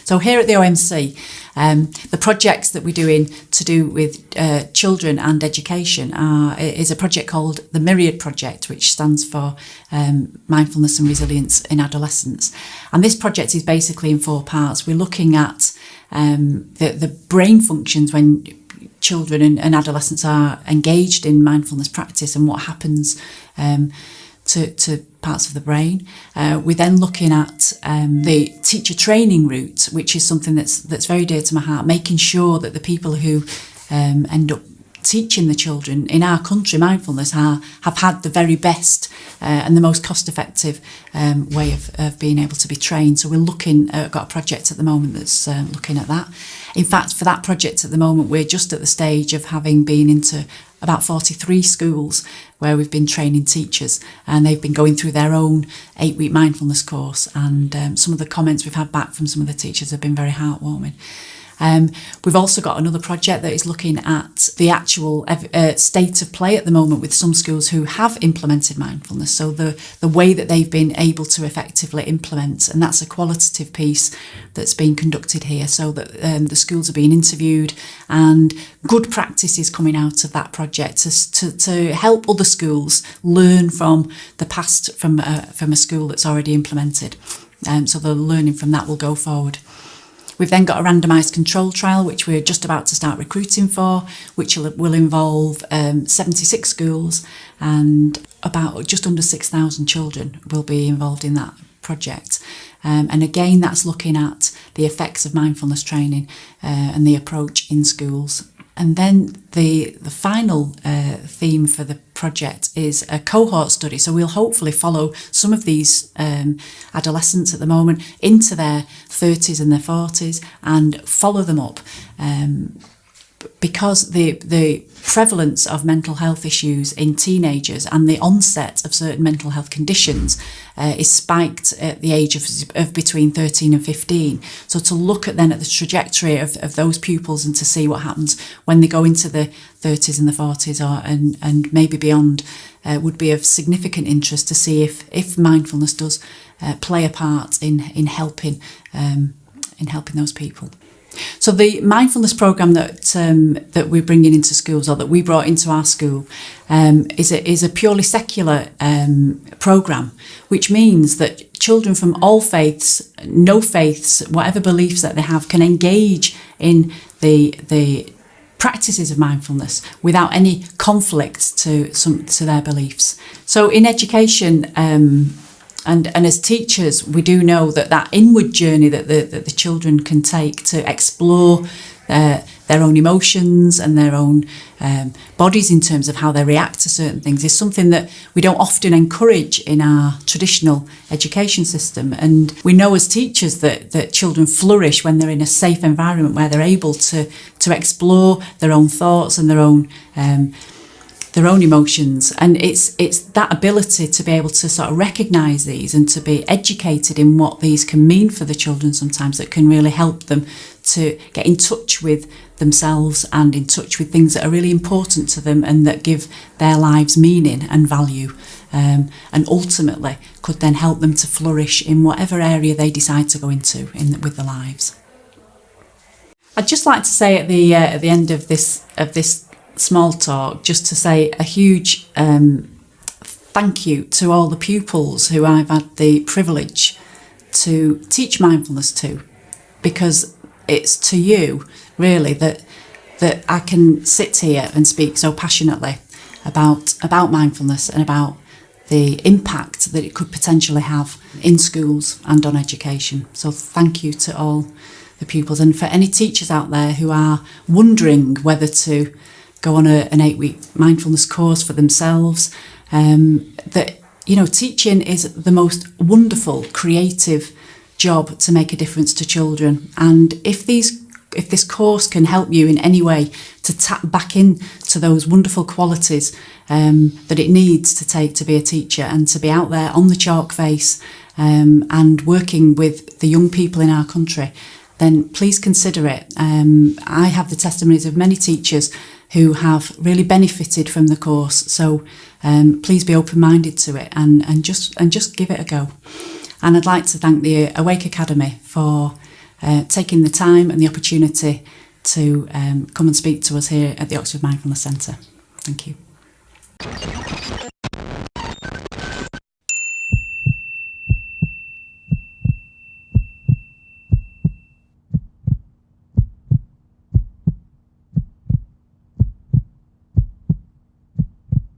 So here at the OMC, the projects that we're doing to do with children and education is a project called the MYRIAD project, which stands for Mindfulness and Resilience in Adolescence. And this project is basically in 4 parts. We're looking at the brain functions when children and adolescents are engaged in mindfulness practice and what happens to parts of the brain. We're then looking at the teacher training route, which is something that's very dear to my heart, making sure that the people who end up teaching the children in our country mindfulness have had the very best and the most cost-effective way of being able to be trained. So we're looking at, got a project at the moment that's looking at that. In fact, for that project at the moment, we're just at the stage of having been into about 43 schools where we've been training teachers, and they've been going through their own 8-week mindfulness course, and some of the comments we've had back from some of the teachers have been very heartwarming. We've also got another project that is looking at the actual state of play at the moment with some schools who have implemented mindfulness, so the way that they've been able to effectively implement, and that's a qualitative piece that's being conducted here, so that the schools are being interviewed and good practice is coming out of that project to help other schools learn from the past from a school that's already implemented. So the learning from that will go forward. We've then got a randomized control trial, which we're just about to start recruiting for, which will involve 76 schools, and about just under 6,000 children will be involved in that project. And again, that's looking at the effects of mindfulness training and the approach in schools. And then the final theme for the project is a cohort study. So we'll hopefully follow some of these adolescents at the moment into their 30s and their 40s and follow them up. Because the prevalence of mental health issues in teenagers and the onset of certain mental health conditions is spiked at the age of between 13 and 15. So to look at the trajectory of those pupils and to see what happens when they go into the 30s and the 40s and maybe beyond would be of significant interest to see if mindfulness does play a part in helping those people. So the mindfulness programme that we're bringing into schools, or that we brought into our school, is a purely secular programme, which means that children from all faiths, no faiths, whatever beliefs that they have, can engage in the practices of mindfulness without any conflict to their beliefs. So in education, and as teachers, we do know that inward journey that the children can take to explore their own emotions and their own bodies in terms of how they react to certain things is something that we don't often encourage in our traditional education system. And we know as teachers that children flourish when they're in a safe environment where they're able to explore their own thoughts and their own emotions, and it's that ability to be able to sort of recognise these and to be educated in what these can mean for the children sometimes that can really help them to get in touch with themselves and in touch with things that are really important to them and that give their lives meaning and value, and ultimately could then help them to flourish in whatever area they decide to go into with their lives. I'd just like to say at the end of this small talk, just to say a huge thank you to all the pupils who I've had the privilege to teach mindfulness to, because it's to you really that I can sit here and speak so passionately about mindfulness and about the impact that it could potentially have in schools and on education. So thank you to all the pupils, and for any teachers out there who are wondering whether to go on an 8-week mindfulness course for themselves, that teaching is the most wonderful creative job to make a difference to children. And if this course can help you in any way to tap back into those wonderful qualities that it needs to take to be a teacher and to be out there on the chalk face and working with the young people in our country, then please consider it. I have the testimonies of many teachers who have really benefited from the course. So please be open-minded to it and just give it a go. And I'd like to thank the Awake Academy for taking the time and the opportunity to come and speak to us here at the Oxford Mindfulness Centre. Thank you.